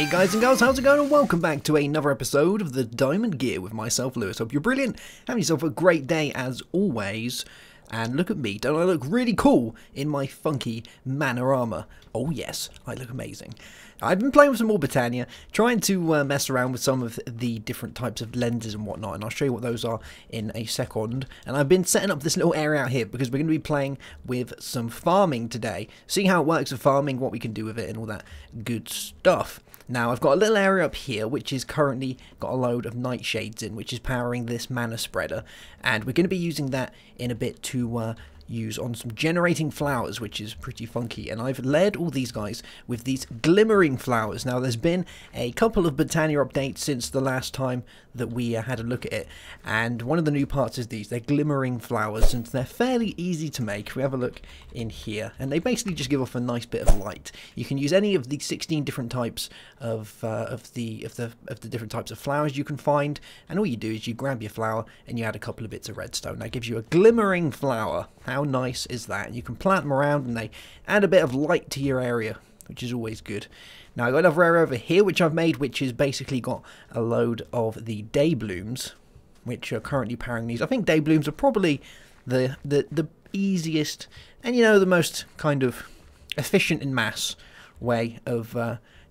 Hey guys and girls, how's it going? And welcome back to another episode of the Diamond Gear with myself, Lewis. Hope you're brilliant, having yourself a great day as always. And look at me, don't I look really cool in my funky mana armor? Oh yes, I look amazing. I've been playing with some more Botania, trying to mess around with some of the different types of lenses and whatnot, and I'll show you what those are in a second. And I've been setting up this little area out here because we're going to be playing with some farming today, seeing how it works with farming, what we can do with it and all that good stuff. Now I've got a little area up here which is currently got a load of nightshades in, which is powering this mana spreader, and we're going to be using that in a bit to use on some generating flowers, which is pretty funky. And I've led all these guys with these glimmering flowers. Now there's been a couple of Botania updates since the last time that we had a look at it, and one of the new parts is these. They're glimmering flowers and they're fairly easy to make. If we have a look in here, and they basically just give off a nice bit of light. You can use any of the 16 different types of the different types of flowers you can find, and all you do is you grab your flower and you add a couple of bits of redstone. That gives you a glimmering flower. How nice is that? You can plant them around and they add a bit of light to your area, which is always good. Now I've got another area over here which I've made, which has basically got a load of the day blooms, which are currently powering these. I think day blooms are probably the easiest and, you know, the most kind of efficient in mass way of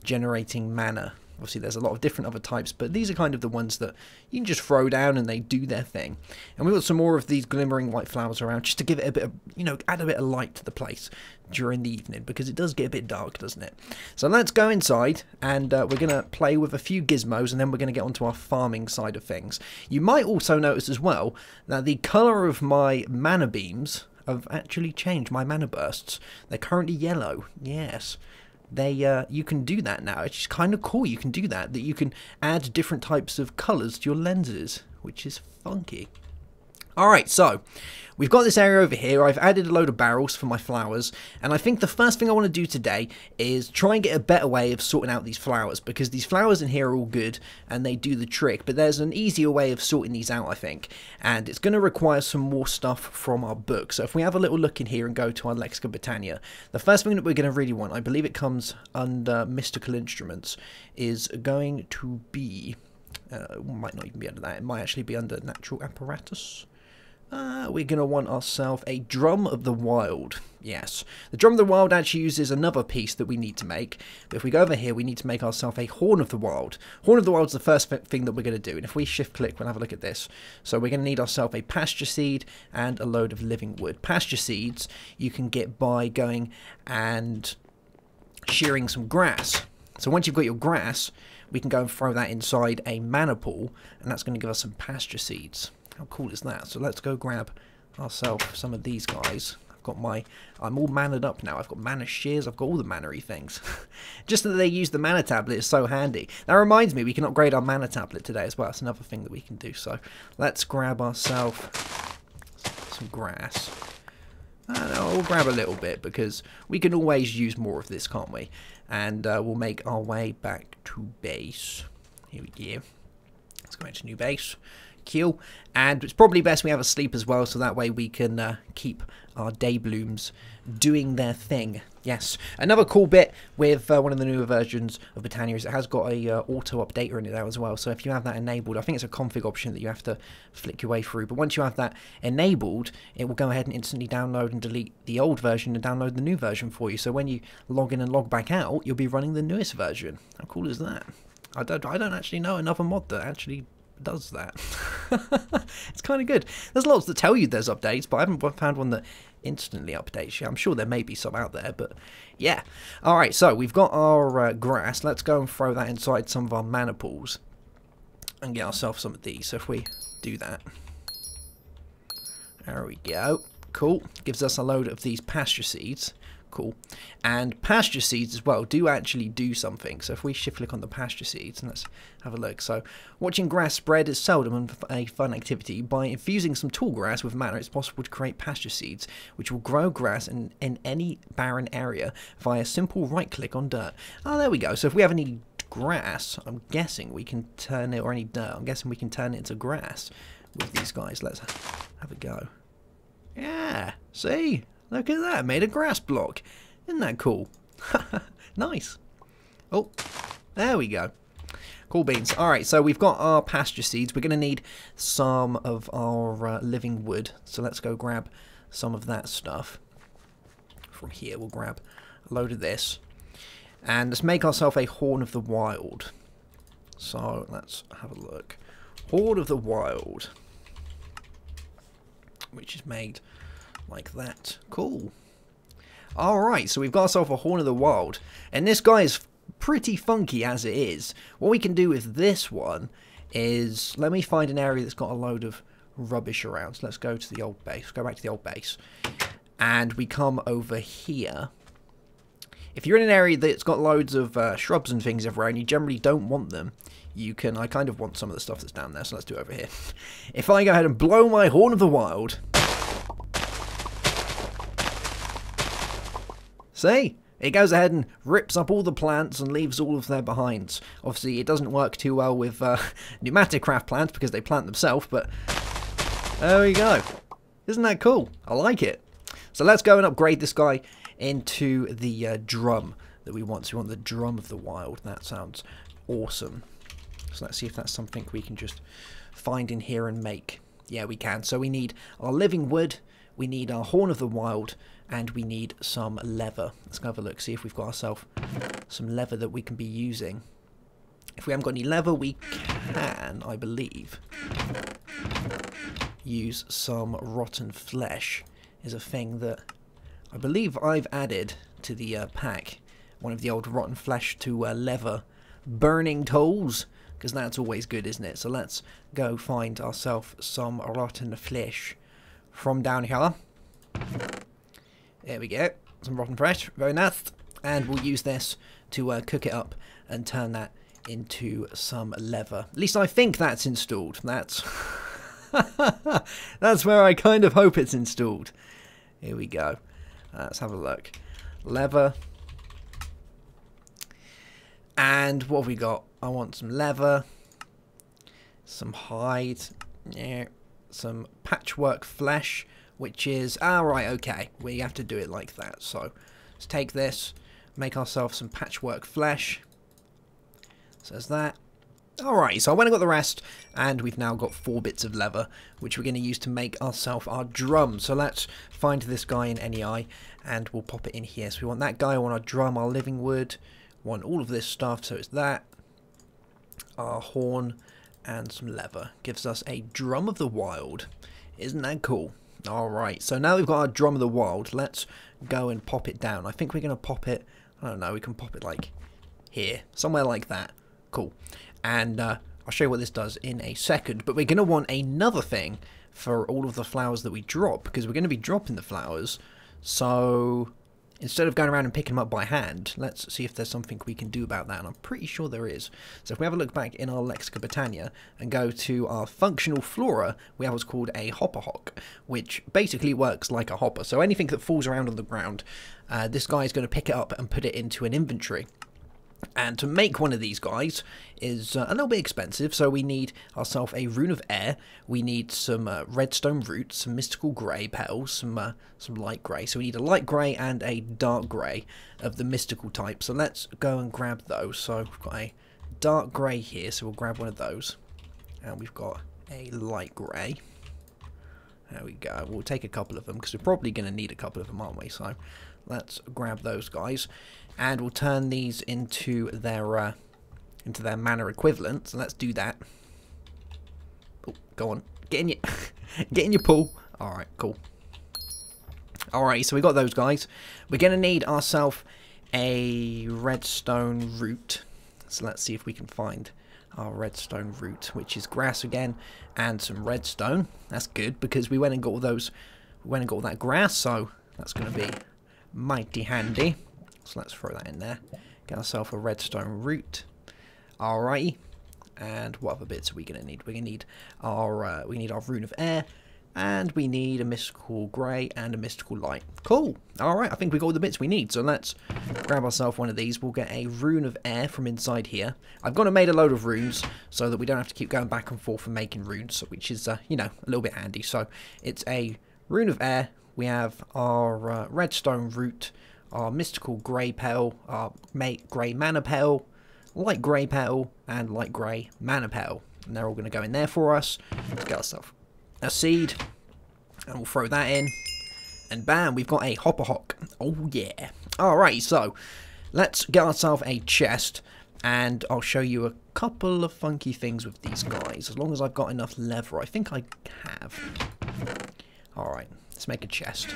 generating mana. Obviously there's a lot of different other types, but these are kind of the ones that you can just throw down and they do their thing. And we've got some more of these glimmering white flowers around just to give it a bit of, you know, add a bit of light to the place during the evening, because it does get a bit dark, doesn't it? So let's go inside and we're going to play with a few gizmos, and then we're going to get onto our farming side of things. You might also notice as well that the colour of my mana beams have actually changed, my mana bursts. They're currently yellow, yes. You can do that now. It's just kind of cool. You can do that you can add different types of colours to your lenses, which is funky. Alright, so we've got this area over here. I've added a load of barrels for my flowers, and I think the first thing I want to do today is try and get a better way of sorting out these flowers, because these flowers in here are all good and they do the trick, but there's an easier way of sorting these out, I think, and it's going to require some more stuff from our book. So if we have a little look in here and go to our Lexica Botania, the first thing that we're going to really want, I believe it comes under mystical instruments, is going to be, it might not even be under that, it might actually be under natural apparatus. We're going to want ourselves a Drum of the Wild. Yes, the Drum of the Wild actually uses another piece that we need to make. But if we go over here, we need to make ourselves a Horn of the Wild. Horn of the Wild is the first thing that we're going to do. And if we shift click, we'll have a look at this. So we're going to need ourselves a pasture seed and a load of living wood. Pasture seeds you can get by going and shearing some grass. So once you've got your grass, we can go and throw that inside a mana pool, and that's going to give us some pasture seeds. How cool is that? So let's go grab ourselves some of these guys. I'm all manned up now. I've got mana shears, I've got all the mana-y things. Just that they use the mana tablet is so handy. That reminds me, we can upgrade our mana tablet today as well. That's another thing that we can do. So let's grab ourselves some grass. We'll grab a little bit because we can always use more of this, can't we? And we'll make our way back to base. Here we go. Let's go into new base. Kill, and it's probably best we have a sleep as well, so that way we can keep our day blooms doing their thing. Yes, another cool bit with one of the newer versions of Botania is it has got a auto updater in it now as well. So if you have that enabled, I think it's a config option that you have to flick your way through, but once you have that enabled, it will go ahead and instantly download and delete the old version and download the new version for you. So when you log in and log back out, you'll be running the newest version. How cool is that? I don't actually know another mod that actually does that. It's kind of good. There's lots that tell you there's updates, but I haven't found one that instantly updates you. I'm sure there may be some out there, but yeah. Alright, so we've got our grass. Let's go and throw that inside some of our mana pools and get ourselves some of these. So if we do that, there we go. Cool. Gives us a load of these pasture seeds. Cool. And pasture seeds as well do actually do something. So if we shift click on the pasture seeds and let's have a look. So watching grass spread is seldom a fun activity. By infusing some tall grass with mana, it's possible to create pasture seeds which will grow grass in any barren area via simple right click on dirt. Oh, there we go. So if we have any grass, I'm guessing we can turn it, or any dirt, I'm guessing we can turn it into grass with these guys. Let's have a go. Yeah, see? Look at that, made a grass block. Isn't that cool? Nice. Oh, There we go. Cool beans. Alright, so we've got our pasture seeds. We're going to need some of our living wood. So let's go grab some of that stuff. From here, we'll grab a load of this. And let's make ourselves a Horn of the Wild. So let's have a look. Horn of the Wild. Which is made like that. Cool. Alright, so we've got ourselves a Horn of the Wild. And this guy is pretty funky as it is. What we can do with this one is, let me find an area that's got a load of rubbish around. So let's go to the old base. Go back to the old base. And we come over here. If you're in an area that's got loads of shrubs and things everywhere and you generally don't want them, you can, I kind of want some of the stuff that's down there, so let's do it over here. If I go ahead and blow my Horn of the Wild. See? It goes ahead and rips up all the plants and leaves all of their behinds. Obviously, it doesn't work too well with PneumaticCraft plants because they plant themselves, but there we go. Isn't that cool? I like it. So let's go and upgrade this guy into the drum that we want. So we want the Drum of the Wild. That sounds awesome. So let's see if that's something we can just find in here and make. Yeah, we can. So we need our living wood, we need our Horn of the Wild, and we need some leather. Let's go have a look, see if we've got ourselves some leather that we can be using. If we haven't got any leather, we can, I believe, use some rotten flesh. Is a thing that I believe I've added to the pack. One of the old rotten flesh to leather burning tools, because that's always good, isn't it? So let's go find ourselves some rotten flesh from down here. There we go. Some rotten flesh. Very nice. And we'll use this to cook it up and turn that into some leather. At least I think that's installed. That's that's where I kind of hope it's installed. Here we go. Let's have a look. Leather. And what have we got? I want some leather. Some hide. Yeah. Some patchwork flesh. Which is... right, okay. We have to do it like that. So, let's take this. Make ourselves some patchwork flesh. Says that. Alright, so I went and got the rest, and we've now got 4 bits of leather, which we're going to use to make ourselves our drum. So let's find this guy in NEI, and we'll pop it in here. So we want that guy, I want our drum, our living wood, want all of this stuff, so it's that, our horn, and some leather. Gives us a Drum of the Wild. Isn't that cool? Alright, so now we've got our Drum of the Wild, let's go and pop it down. I think we're going to pop it, I don't know, we can pop it like here, somewhere like that. Cool. And I'll show you what this does in a second. But we're going to want another thing for all of the flowers that we drop, because we're going to be dropping the flowers. So instead of going around and picking them up by hand, let's see if there's something we can do about that. And I'm pretty sure there is. So if we have a look back in our Lexica Botania and go to our functional flora, we have what's called a hopper hock, which basically works like a hopper. So anything that falls around on the ground, this guy is going to pick it up and put it into an inventory. And to make one of these guys is a little bit expensive, so we need ourselves a Rune of Air, we need some redstone roots, some mystical grey petals, some light grey. So we need a light grey and a dark grey of the mystical type. So let's go and grab those. So we've got a dark grey here, so we'll grab one of those. And we've got a light grey. There we go. We'll take a couple of them, because we're probably going to need a couple of them, aren't we? So let's grab those guys. And we'll turn these into their mana equivalent. So let's do that. Oh, go on. Get in your pool. Alright, cool. Alright, so we got those guys. We're going to need ourselves a redstone root. So let's see if we can find our redstone root, which is grass again, and some redstone. That's good, because we went and got all those, we went and got all that grass, so that's going to be mighty handy. So let's throw that in there. Get ourselves a redstone root. Alrighty. And what other bits are we going to need? We're going to need our Rune of Air, and we need a mystical grey and a mystical light. Cool. Alright, I think we got all the bits we need. So let's grab ourselves one of these. We'll get a Rune of Air from inside here. I've gone and made a load of runes so that we don't have to keep going back and forth and making runes, which is, you know, a little bit handy. So it's a Rune of Air. We have our redstone root, our mystical grey pearl, our grey mana pearl, light grey petal, and light grey mana petal. And they're all going to go in there for us. Let's get ourselves a seed, and we'll throw that in. And bam, we've got a hopper hock. Oh yeah. Alright, so let's get ourselves a chest, and I'll show you a couple of funky things with these guys, as long as I've got enough leather. I think I have. Alright, let's make a chest.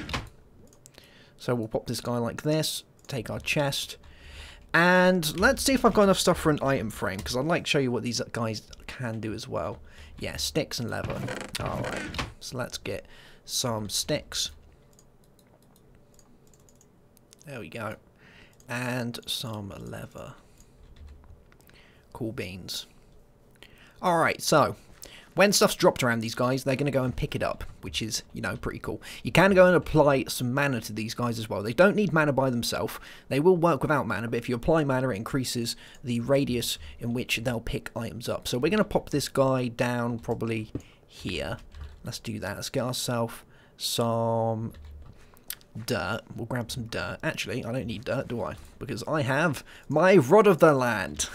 So we'll pop this guy like this, take our chest, and let's see if I've got enough stuff for an item frame, because I'd like to show you what these guys can do as well. Yeah, sticks and leather. Alright, so let's get some sticks. There we go. And some leather. Cool beans. Alright, so when stuff's dropped around these guys, they're going to go and pick it up, which is, you know, pretty cool. You can go and apply some mana to these guys as well. They don't need mana by themselves. They will work without mana, but if you apply mana, it increases the radius in which they'll pick items up. So we're going to pop this guy down probably here. Let's do that. Let's get ourselves some dirt. We'll grab some dirt. Actually, I don't need dirt, do I? Because I have my Rod of the Land.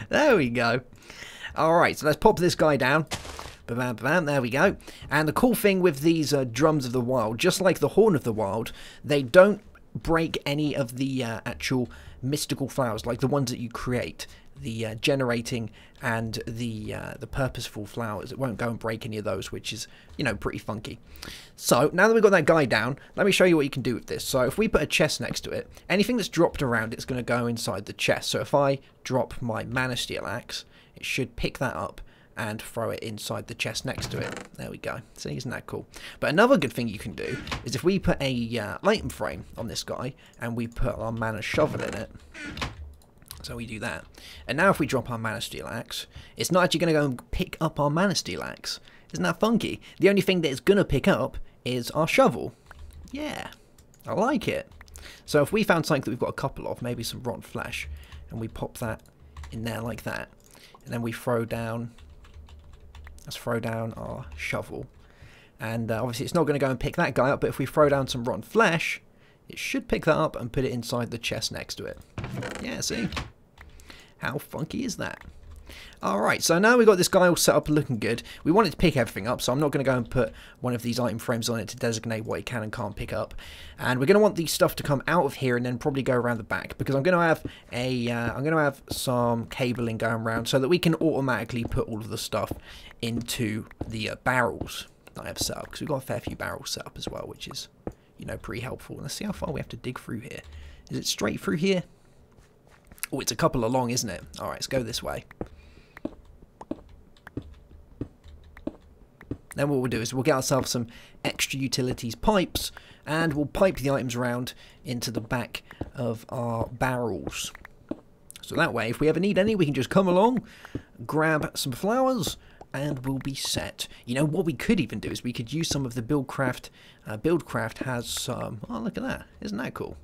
There we go. Alright, so let's pop this guy down. Ba-bam, ba-bam, there we go. And the cool thing with these drums of the wild, just like the horn of the wild, they don't break any of the actual mystical flowers, like the ones that you create. The generating and the purposeful flowers. It won't go and break any of those, which is, you know, pretty funky. So now that we've got that guy down, let me show you what you can do with this. So if we put a chest next to it, anything that's dropped around it's going to go inside the chest. So if I drop my Mana Steel Axe, it should pick that up and throw it inside the chest next to it. There we go. See, isn't that cool? But another good thing you can do is if we put a item frame on this guy and we put our Mana Shovel in it. So we do that. And now if we drop our Mana Steel Axe, it's not actually going to go and pick up our Mana Steel Axe. Isn't that funky? The only thing that it's going to pick up is our shovel. Yeah, I like it. So if we found something that we've got a couple of, maybe some rotten flesh, and we pop that in there like that, and then we throw down, let's throw down our shovel. And obviously it's not going to go and pick that guy up, but if we throw down some rotten flesh, it should pick that up and put it inside the chest next to it. Yeah, see? How funky is that? Alright, so now we've got this guy all set up looking good. We want it to pick everything up, so I'm not going to go and put one of these item frames on it to designate what it can and can't pick up. And we're going to want these stuff to come out of here and then probably go around the back, because I'm going to have some cabling going around so that we can automatically put all of the stuff into the barrels that I have set up, because we've got a fair few barrels set up as well, which is, you know, pretty helpful. Let's see how far we have to dig through here. Is it straight through here? Oh, it's a couple along, isn't it? Alright, let's go this way. Then what we'll do is we'll get ourselves some extra utilities pipes, and we'll pipe the items around into the back of our barrels. So that way, if we ever need any, we can just come along, grab some flowers, and we'll be set. You know, what we could even do is we could use some of the Buildcraft. Buildcraft has some... Oh, look at that. Isn't that cool?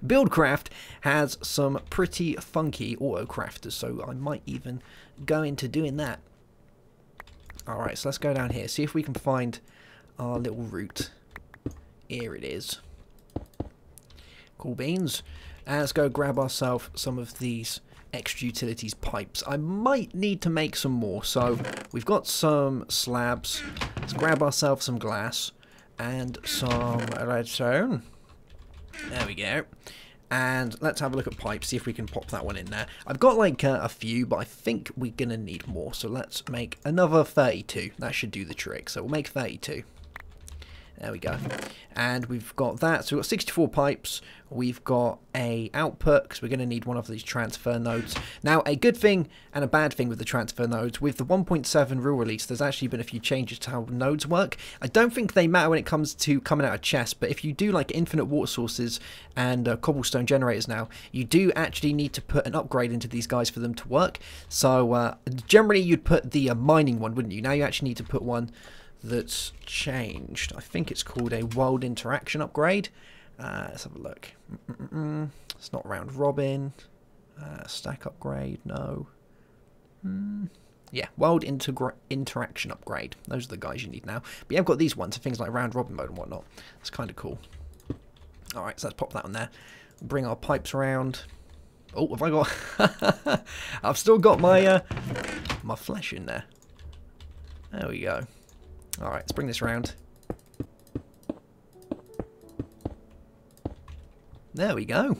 Buildcraft has some pretty funky auto-crafters, so I might even go into doing that. Alright, so let's go down here. See if we can find our little route. Here it is. Cool beans. And let's go grab ourselves some of these extra utilities pipes. I might need to make some more. So we've got some slabs. Let's grab ourselves some glass and some redstone. There we go. And let's have a look at pipes, see if we can pop that one in there. I've got like a few, but I think we're going to need more. So let's make another 32. That should do the trick. So we'll make 32. There we go. And we've got that. So we've got 64 pipes. We've got a output, because we're going to need one of these transfer nodes. Now, a good thing and a bad thing with the transfer nodes, with the 1.7 rule release, there's actually been a few changes to how nodes work. I don't think they matter when it comes to coming out of chests, but if you do like infinite water sources and cobblestone generators now, you do actually need to put an upgrade into these guys for them to work. So generally you'd put the mining one, wouldn't you? Now you actually need to put one that's changed. I think it's called a world interaction upgrade. Let's have a look. It's not round robin. Stack upgrade, no. Yeah, world interaction upgrade. Those are the guys you need now. But yeah, I've got these ones for things like round robin mode and whatnot. That's kind of cool. Alright, so let's pop that on there. Bring our pipes around. Oh, have I got... I've still got my my flesh in there. There we go. Alright, let's bring this round. There we go.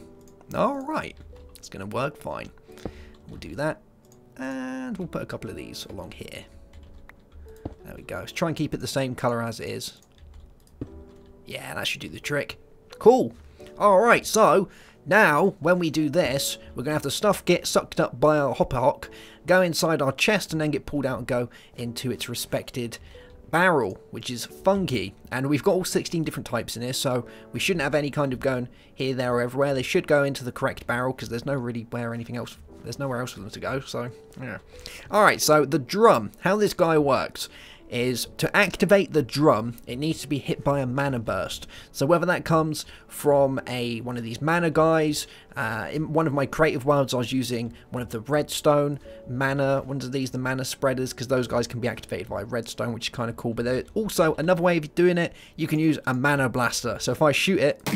Alright. It's going to work fine. We'll do that. And we'll put a couple of these along here. There we go. Let's try and keep it the same colour as it is. Yeah, that should do the trick. Cool. Alright, so now when we do this, we're going to have the stuff get sucked up by our hopper hock, go inside our chest and then get pulled out and go into its respected barrel, which is funky. And we've got all 16 different types in here, so we shouldn't have any kind of going here, there or everywhere. They should go into the correct barrel because there's no really where anything else, there's nowhere else for them to go, so yeah. Alright, so the drum, how this guy works is to activate the drum, it needs to be hit by a mana burst. So whether that comes from one of these mana guys, in one of my creative worlds I was using one of the redstone mana, one of these, the mana spreaders, because those guys can be activated by redstone, which is kind of cool. But there's also another way of doing it, you can use a mana blaster. So if I shoot it,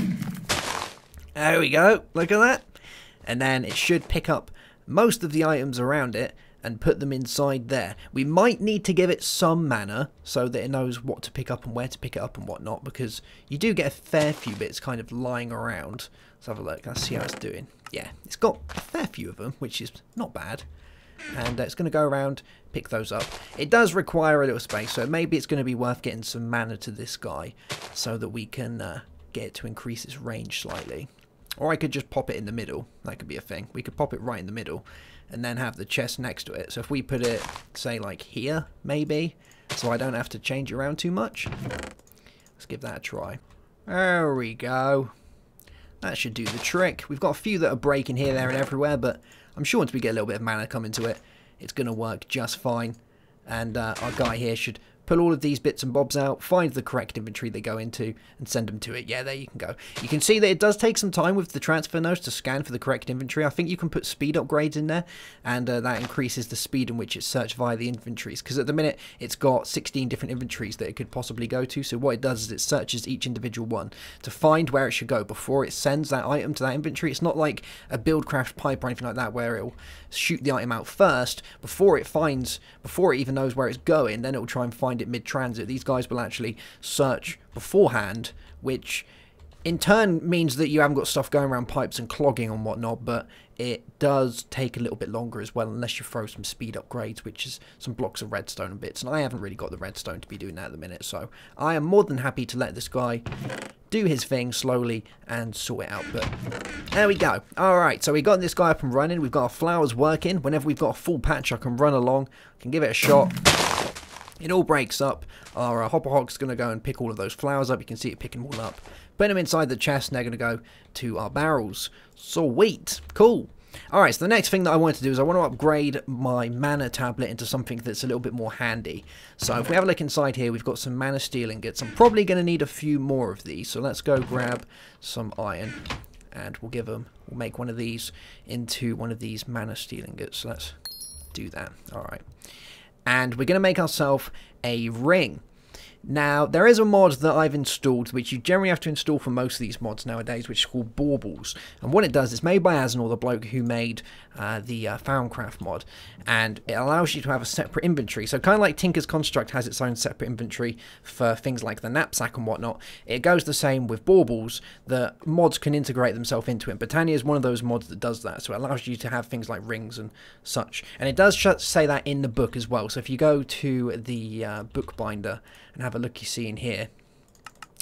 there we go, look at that. And then it should pick up most of the items around it and put them inside there. We might need to give it some mana so that it knows what to pick up and where to pick it up and whatnot, because you do get a fair few bits kind of lying around. Let's have a look, let's see how it's doing. Yeah, it's got a fair few of them, which is not bad. And it's going to go around, pick those up. It does require a little space, so maybe it's going to be worth getting some mana to this guy so that we can get it to increase its range slightly. Or I could just pop it in the middle. That could be a thing. We could pop it right in the middle and then have the chest next to it. So if we put it, say, like here, maybe, so I don't have to change it around too much. Let's give that a try. There we go. That should do the trick. We've got a few that are breaking here, there, and everywhere, but I'm sure once we get a little bit of mana coming to it, it's going to work just fine. And our guy here should pull all of these bits and bobs out, find the correct inventory they go into, and send them to it. Yeah, there you can go. You can see that it does take some time with the transfer nodes to scan for the correct inventory. I think you can put speed upgrades in there, and that increases the speed in which it's searched via the inventories, because at the minute it's got 16 different inventories that it could possibly go to. So what it does is it searches each individual one to find where it should go before it sends that item to that inventory. It's not like a Buildcraft pipe or anything like that where it'll shoot the item out first before it even knows where it's going, then it will try and find it mid-transit. These guys will actually search beforehand, which in turn means that you haven't got stuff going around pipes and clogging and whatnot, but it does take a little bit longer as well, unless you throw some speed upgrades, which is some blocks of redstone and bits, and I haven't really got the redstone to be doing that at the minute, so I am more than happy to let this guy do his thing slowly and sort it out. But there we go. Alright, so we got this guy up and running, we've got our flowers working. Whenever we've got a full patch I can run along, I can give it a shot. It all breaks up. Our hopper hock's going to go and pick all of those flowers up. You can see it picking them all up. Put them inside the chest and they're going to go to our barrels. Sweet. Cool. Alright, so the next thing that I want to do is I want to upgrade my mana tablet into something that's a little bit more handy. So if we have a look inside here, we've got some mana steel ingots. I'm probably going to need a few more of these. So let's go grab some iron and we'll make one of these into one of these mana steel ingots. So let's do that. Alright. And we're going to make ourselves a ring. Now, there is a mod that I've installed, which you generally have to install for most of these mods nowadays, which is called Baubles. And what it does, it's made by Asnor, the bloke who made the Foundcraft mod. And it allows you to have a separate inventory. So kind of like Tinker's Construct has its own separate inventory for things like the knapsack and whatnot. It goes the same with Baubles, that mods can integrate themselves into it. Botania is one of those mods that does that. So it allows you to have things like rings and such. And it does say that in the book as well. So if you go to the bookbinder and have a look, you see in here,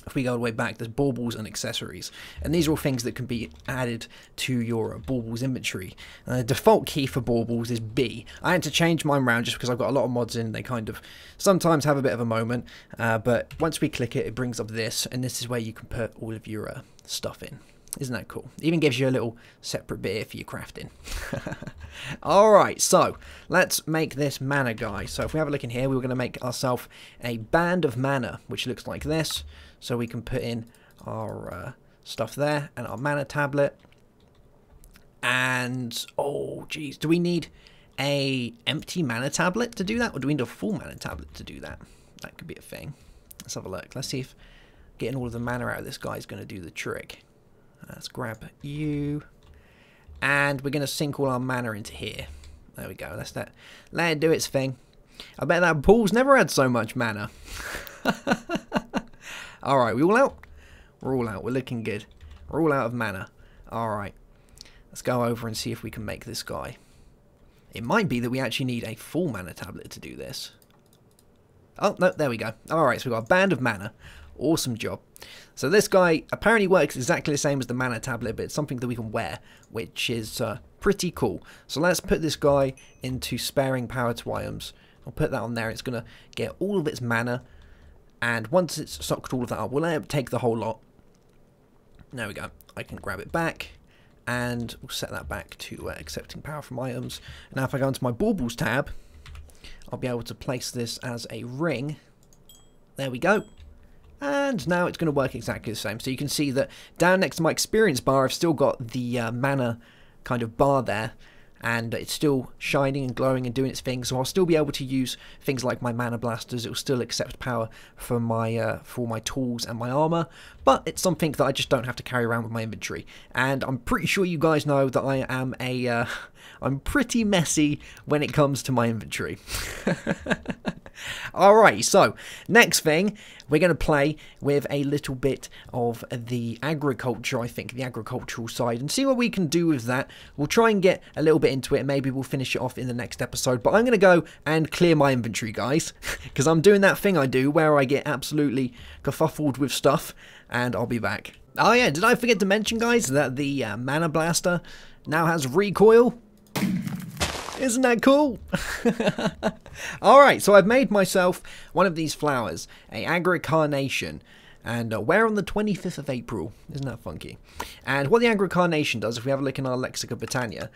if we go all the way back, there's baubles and accessories, and these are all things that can be added to your baubles inventory. The default key for baubles is B. I had to change mine around just because I've got a lot of mods in. They kind of sometimes have a bit of a moment, but once we click it, it brings up this, and this is where you can put all of your stuff in. Isn't that cool? It even gives you a little separate bit here for your crafting. Alright, so let's make this mana guy. So if we have a look in here, we're going to make ourselves a band of mana, which looks like this. So we can put in our stuff there and our mana tablet. And, oh geez, do we need a empty mana tablet to do that? Or do we need a full mana tablet to do that? That could be a thing. Let's have a look. Let's see if getting all of the mana out of this guy is going to do the trick. Let's grab you, And we're going to sink all our mana into here. There we go. Let it do its thing. I bet that pool's never had so much mana. Alright, we all out? We're all out. We're looking good. We're all out of mana. Alright. Let's go over and see if we can make this guy. It might be that we actually need a full mana tablet to do this. Oh, no, there we go. Alright, so we've got a band of mana. Awesome job. So this guy apparently works exactly the same as the mana tablet, but it's something that we can wear, which is pretty cool. So let's put this guy into sparing power to items. I'll put that on there. It's going to get all of its mana, and once it's socked all of that up, we'll let it take the whole lot. There we go. I can grab it back, and we'll set that back to accepting power from items. Now if I go into my baubles tab, I'll be able to place this as a ring. There we go. And now it's going to work exactly the same. So you can see that down next to my experience bar, I've still got the mana kind of bar there. And it's still shining and glowing and doing its thing. So I'll still be able to use things like my mana blasters. It will still accept power for all my tools and my armor. But it's something that I just don't have to carry around with my inventory. And I'm pretty sure you guys know that I am I'm pretty messy when it comes to my inventory. Alright, so next thing, we're going to play with a little bit of the agriculture, I think, the agricultural side, and see what we can do with that. We'll try and get a little bit into it, and maybe we'll finish it off in the next episode, but I'm going to go and clear my inventory, guys, because I'm doing that thing I do where I get absolutely kerfuffled with stuff, and I'll be back. Oh yeah, did I forget to mention, guys, that the mana blaster now has recoil? Isn't that cool? Alright, so I've made myself one of these flowers, a Agricarnation, and we're on the 25th of April. Isn't that funky? And what the Agricarnation does, if we have a look in our Lexica Botania,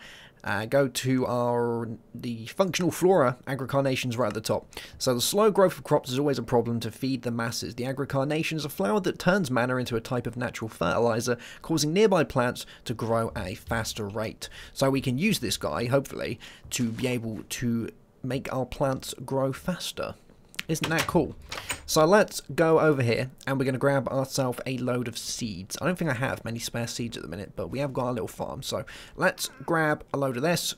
go to the functional flora, Agricarnation's right at the top. So the slow growth of crops is always a problem to feed the masses. The Agricarnation is a flower that turns mana into a type of natural fertilizer, causing nearby plants to grow at a faster rate. So we can use this guy, hopefully, to be able to make our plants grow faster. Isn't that cool? So let's go over here and we're going to grab ourselves a load of seeds. I don't think I have many spare seeds at the minute, but we have got a little farm. So let's grab a load of this.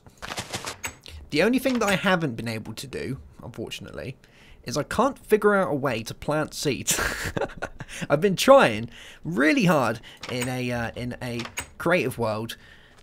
The only thing that I haven't been able to do, unfortunately, is I can't figure out a way to plant seeds. I've been trying really hard in a creative world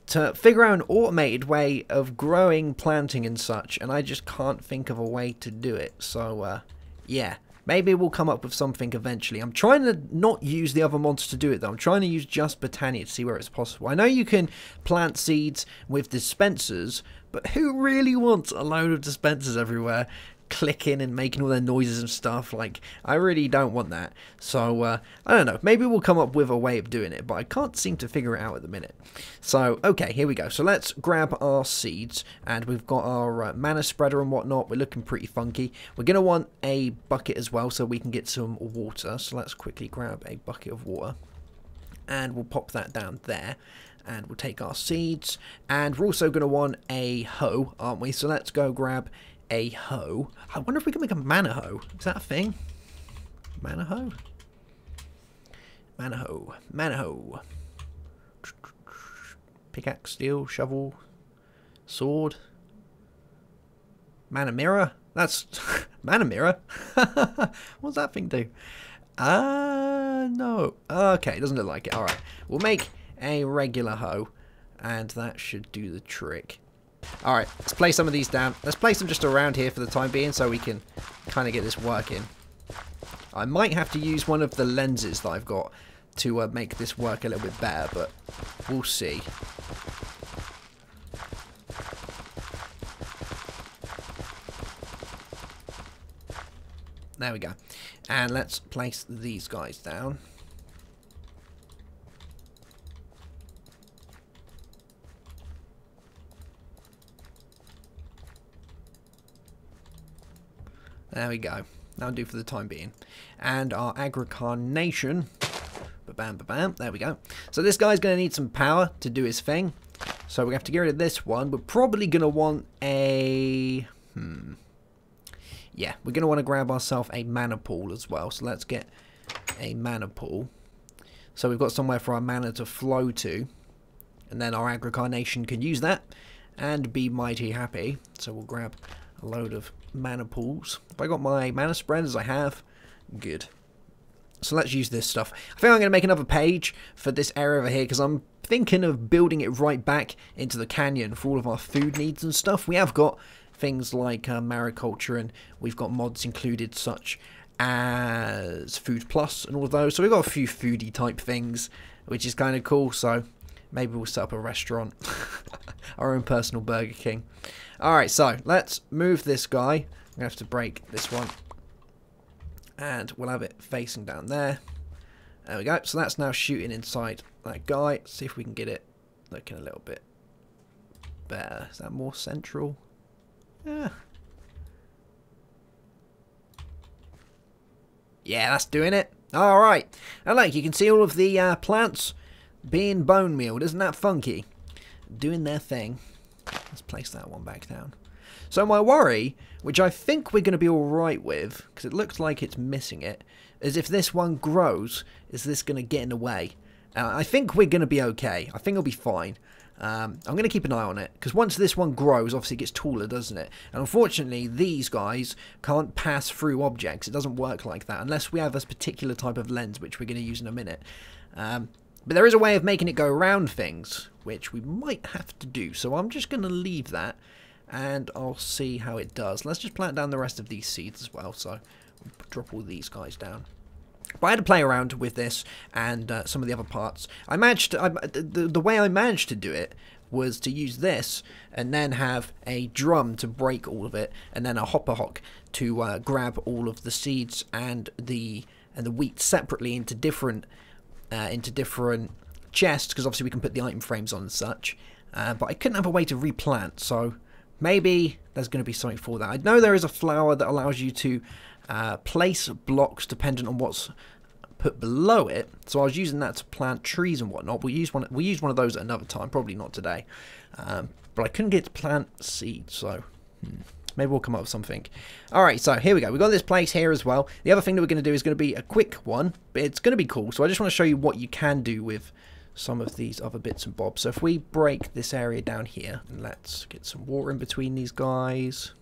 to figure out an automated way of growing, planting and such, and I just can't think of a way to do it. So yeah, maybe we'll come up with something eventually. I'm trying to not use the other mods to do it though. I'm trying to use just Botania to see where it's possible. I know you can plant seeds with dispensers, but who really wants a load of dispensers everywhere clicking and making all their noises and stuff? Like, I really don't want that. So I don't know, maybe we'll come up with a way of doing it, but I can't seem to figure it out at the minute. So okay, here we go. So let's grab our seeds, and we've got our mana spreader and whatnot. We're looking pretty funky. We're gonna want a bucket as well so we can get some water. So let's quickly grab a bucket of water, and we'll pop that down there. And we'll take our seeds, and we're also going to want a hoe, aren't we? So let's go grab a hoe. I wonder if we can make a mana hoe. Is that a thing? Mana hoe? Mana hoe. Mana hoe. Pickaxe, steel, shovel, sword. Mana mirror? That's mana mirror. What's that thing do? No. Okay, it doesn't look like it. Alright. We'll make a regular hoe, and that should do the trick. Alright, let's place some of these down. Let's place them just around here for the time being so we can kind of get this working. I might have to use one of the lenses that I've got to make this work a little bit better, but we'll see. There we go. And let's place these guys down. There we go. That'll do for the time being. And our Agricarnation. Ba-bam, ba-bam. There we go. So this guy's going to need some power to do his thing. So we have to get rid of this one. We're probably going to want a... Yeah, we're going to want to grab ourselves a mana pool as well. So let's get a mana pool. So we've got somewhere for our mana to flow to. and then our Agricarnation can use that and be mighty happy. So we'll grab a load of mana pools. If I got my mana spreaders, I have. Good. So let's use this stuff. I think I'm going to make another page for this area over here because I'm thinking of building it right back into the canyon for all of our food needs and stuff. We have got things like mariculture, and we've got mods included such as Food Plus and all of those. So we've got a few foodie type things, which is kind of cool. So maybe we'll set up a restaurant, our own personal Burger King. Alright, so let's move this guy. I'm going to have to break this one. And we'll have it facing down there. There we go. So that's now shooting inside that guy. Let's see if we can get it looking a little bit better. Is that more central? Yeah. Yeah, that's doing it. Alright. And like, you can see all of the plants being bone mealed. Isn't that funky? Doing their thing. Let's place that one back down. So my worry, which I think we're going to be alright with, because it looks like it's missing it, is if this one grows, is this going to get in the way? I think we're going to be okay. I think it'll be fine. I'm going to keep an eye on it, because once this one grows, obviously it gets taller, doesn't it? And unfortunately, these guys can't pass through objects. It doesn't work like that, unless we have a particular type of lens, which we're going to use in a minute. But there is a way of making it go around things, which we might have to do. So I'm just going to leave that, and I'll see how it does. Let's just plant down the rest of these seeds as well. So we'll drop all these guys down. But I had to play around with this and some of the other parts. I managed to, the way I managed to do it was to use this and then have a drum to break all of it, and then a hopper hock to grab all of the seeds and the wheat separately into different chests, because obviously we can put the item frames on and such. But I couldn't have a way to replant, so maybe there's going to be something for that. I know there is a flower that allows you to place blocks dependent on what's put below it, so I was using that to plant trees and whatnot. We'll use one of those at another time, probably not today. But I couldn't get to plant seeds, so maybe we'll come up with something. Alright, so here we go. We've got this place here as well. The other thing that we're going to do is going to be a quick one, but it's going to be cool. So I just want to show you what you can do with some of these other bits and bobs. So if we break this area down here, and let's get some water in between these guys.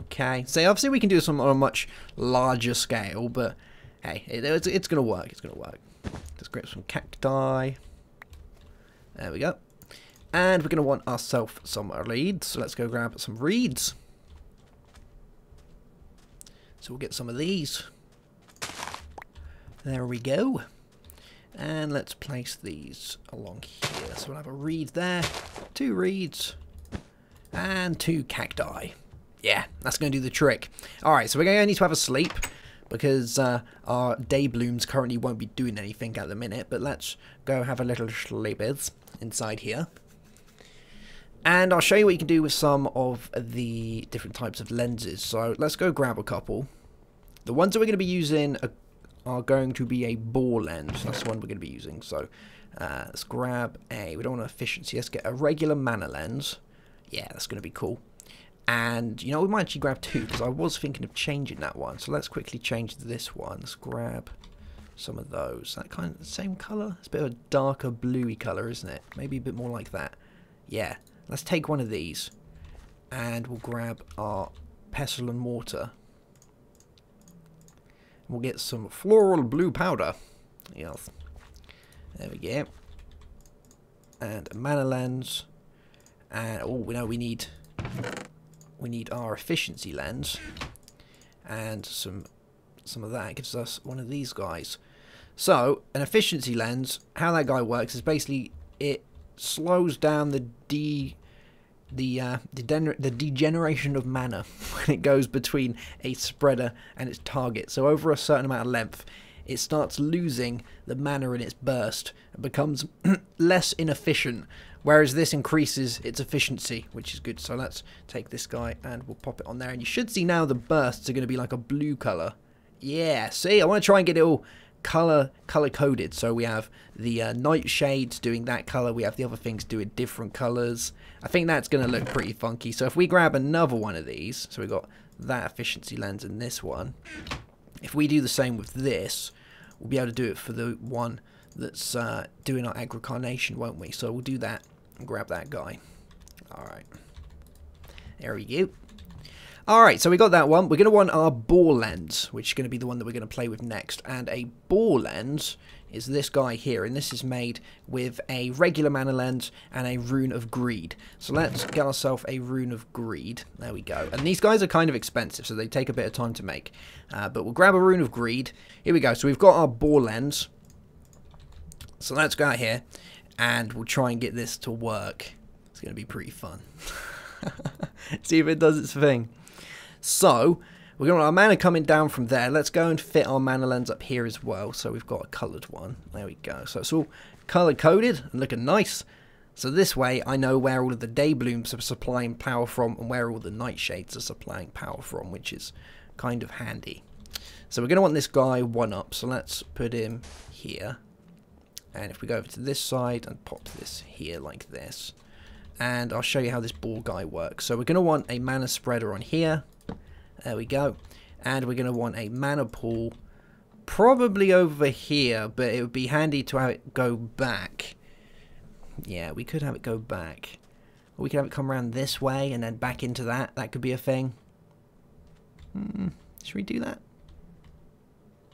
Okay, so obviously we can do some on a much larger scale, but hey, it's going to work. It's going to work. Let's grab some cacti. There we go. And we're going to want ourselves some reeds. So let's go grab some reeds. So we'll get some of these. There we go. And let's place these along here. So we'll have a reed there, 2 reeds, and 2 cacti. Yeah, that's going to do the trick. Alright, so we're going to need to have a sleep, because our day blooms currently won't be doing anything at the minute. But let's go have a little sleepers inside here. And I'll show you what you can do with some of the different types of lenses. So let's go grab a couple. The ones that we're going to be using are going to be a bore lens. That's the one we're going to be using. So let's grab we don't want efficiency, let's get a regular mana lens. Yeah, that's going to be cool. And, you know, we might actually grab 2, because I was thinking of changing that one. So let's quickly change this one. Let's grab some of those. That kind of the same colour? It's a bit of a darker bluey colour, isn't it? Maybe a bit more like that. Yeah. Let's take one of these. And we'll grab our pestle and mortar. We'll get some floral blue powder. Yes. There we go. And a mana lens. And, oh, we know we need our efficiency lens, and some of that gives us one of these guys. So an efficiency lens, how that guy works is basically it slows down the degeneration of mana when it goes between a spreader and its target. So over a certain amount of length, it starts losing the mana in its burst and becomes less inefficient, whereas this increases its efficiency, which is good. So let's take this guy and we'll pop it on there, and you should see now the bursts are going to be like a blue color. Yeah, see, I want to try and get it all color coded. So we have the night shades doing that color, we have the other things doing different colors. I think that's going to look pretty funky. So if we grab another one of these, so we've got that efficiency lens and this one, if we do the same with this, we'll be able to do it for the one that's doing our Agricarnation, won't we? So we'll do that and grab that guy. Alright. There we go. Alright, so we got that one. We're going to want our bore lens, which is going to be the one that we're going to play with next. And a bore lens is this guy here, and this is made with a regular mana lens and a Rune of Greed. So let's get ourselves a Rune of Greed. There we go. And these guys are kind of expensive, so they take a bit of time to make. But we'll grab a Rune of Greed. Here we go. So we've got our bore lens. So let's go out here, and we'll try and get this to work. It's going to be pretty fun. See if it does its thing. So, we're going to want our mana coming down from there. Let's go and fit our mana lens up here as well. So we've got a coloured one. There we go. So it's all colour coded and looking nice. So this way I know where all of the day blooms are supplying power from and where all the nightshades are supplying power from, which is kind of handy. So we're going to want this guy one up. So let's put him here. And if we go over to this side and pop this here like this. And I'll show you how this ball guy works. So we're going to want a mana spreader on here. There we go. And we're going to want a mana pool probably over here, but it would be handy to have it go back. Yeah, we could have it go back. Or we could have it come around this way and then back into that. That could be a thing. Should we do that?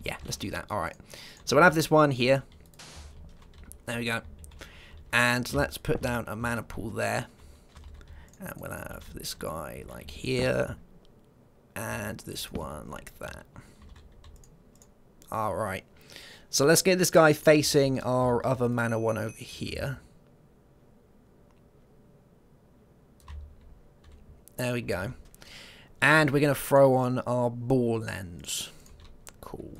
Yeah, let's do that. Alright. So we'll have this one here. There we go. And let's put down a mana pool there. And we'll have this guy like here. And this one like that. Alright. So let's get this guy facing our other mana one over here. There we go. And we're going to throw on our bore lens. Cool.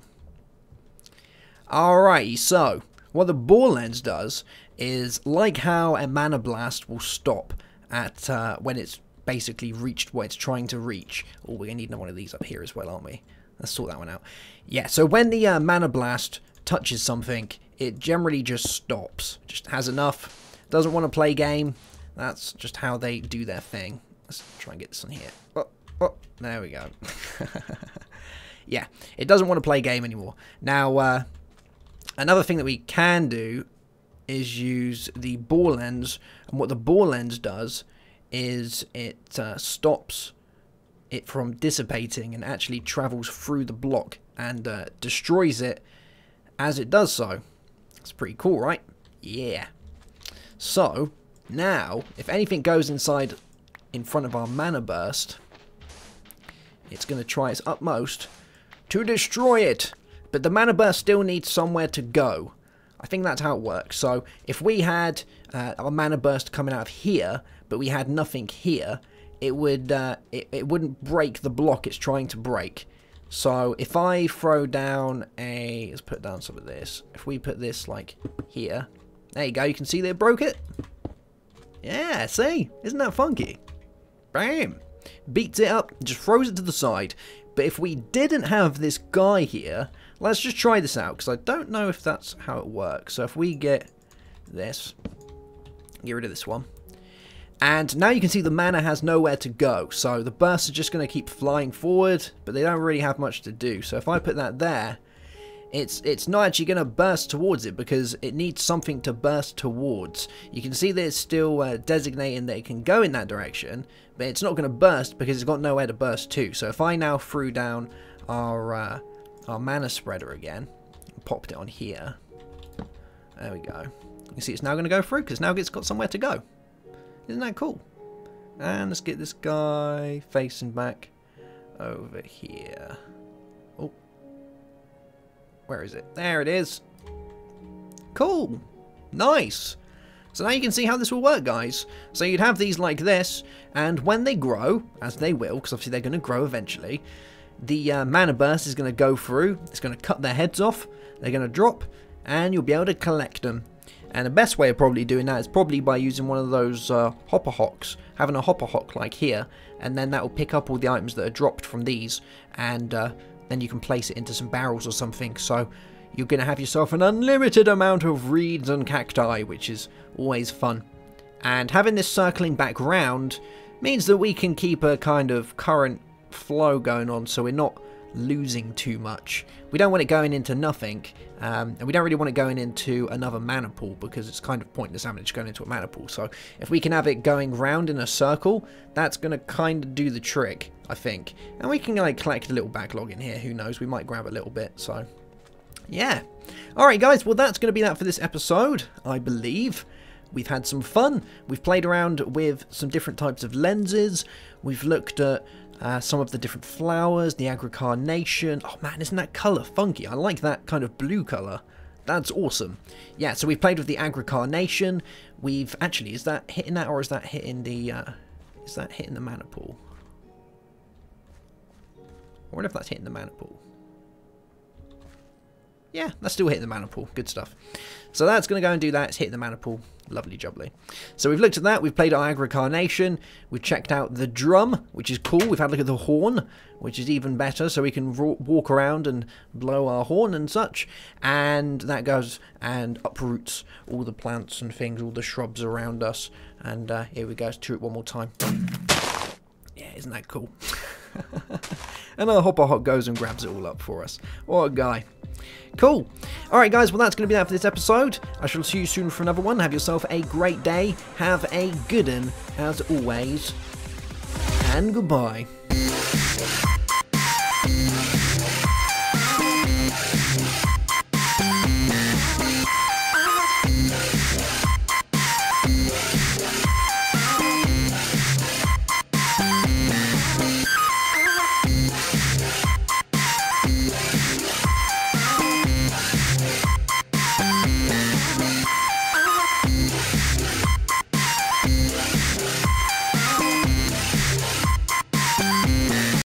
Alright, so what the bore lens does is, like how a mana blast will stop at when it's basically reached what it's trying to reach. Oh, we're going to need one of these up here as well, aren't we? Let's sort that one out. Yeah, so when the mana blast touches something, it generally just stops. Just has enough. Doesn't want to play game. That's just how they do their thing. Let's try and get this on here. Oh, there we go. Yeah, it doesn't want to play game anymore. Now, another thing that we can do is use the bore lens. And what the bore lens does is it stops it from dissipating and actually travels through the block and destroys it as it does so. It's pretty cool, right? Yeah. So, now, if anything goes inside in front of our mana burst, it's going to try its utmost to destroy it. But the mana burst still needs somewhere to go. I think that's how it works. So, if we had our mana burst coming out of here, but we had nothing here, it would it wouldn't break the block it's trying to break. So if I throw down a, let's put down some of this. If we put this like here, there you go. You can see that it broke it. Yeah, see, isn't that funky? Bam, beats it up, just throws it to the side. But if we didn't have this guy here, let's just try this out because I don't know if that's how it works. So if we get this, get rid of this one. And now you can see the mana has nowhere to go. So the bursts are just going to keep flying forward, but they don't really have much to do. So if I put that there, it's not actually going to burst towards it because it needs something to burst towards. You can see that it's still designating that it can go in that direction, but it's not going to burst because it's got nowhere to burst to. So if I now threw down our mana spreader again, and popped it on here, there we go. You can see it's now going to go through because now it's got somewhere to go. Isn't that cool? And let's get this guy facing back over here. Oh. Where is it? There it is. Cool. Nice. So now you can see how this will work, guys. So you'd have these like this, and when they grow, as they will, because obviously they're going to grow eventually, the mana burst is going to go through, it's going to cut their heads off, they're going to drop, and you'll be able to collect them. And the best way of probably doing that is probably by using one of those hopper hocks, having a hopper hock like here, and then that will pick up all the items that are dropped from these, and then you can place it into some barrels or something. So you're going to have yourself an unlimited amount of reeds and cacti, which is always fun. And having this circling back round means that we can keep a kind of current flow going on, so we're not losing too much. We don't want it going into nothing, and we don't really want it going into another mana pool, because it's kind of pointless having it just going into a mana pool. So if we can have it going round in a circle, that's going to kind of do the trick, I think. And we can like collect a little backlog in here, who knows, we might grab a little bit, so yeah. Alright guys, well that's going to be that for this episode, I believe. We've had some fun. We've played around with some different types of lenses. We've looked at some of the different flowers, the Agricarnation. Oh man, isn't that colour funky? I like that kind of blue colour. That's awesome. Yeah, so we've played with the Agricarnation. We've actually, is that hitting that, or is that hitting the mana pool? I wonder if that's hitting the mana pool. Yeah, that's still hitting the mana pool. Good stuff. So that's going to go and do that. It's hitting the mana pool. Lovely jubbly. So we've looked at that. We've played our Agricarnation. We've checked out the drum, which is cool. We've had a look at the horn, which is even better. So we can walk around and blow our horn and such. And that goes and uproots all the plants and things, all the shrubs around us. And here we go. Let's do it one more time. Yeah, isn't that cool? And our Hopper Hot goes and grabs it all up for us. What a guy. Cool. Alright guys, well that's going to be that for this episode. I shall see you soon for another one. Have yourself a great day. Have a good one, as always. And goodbye.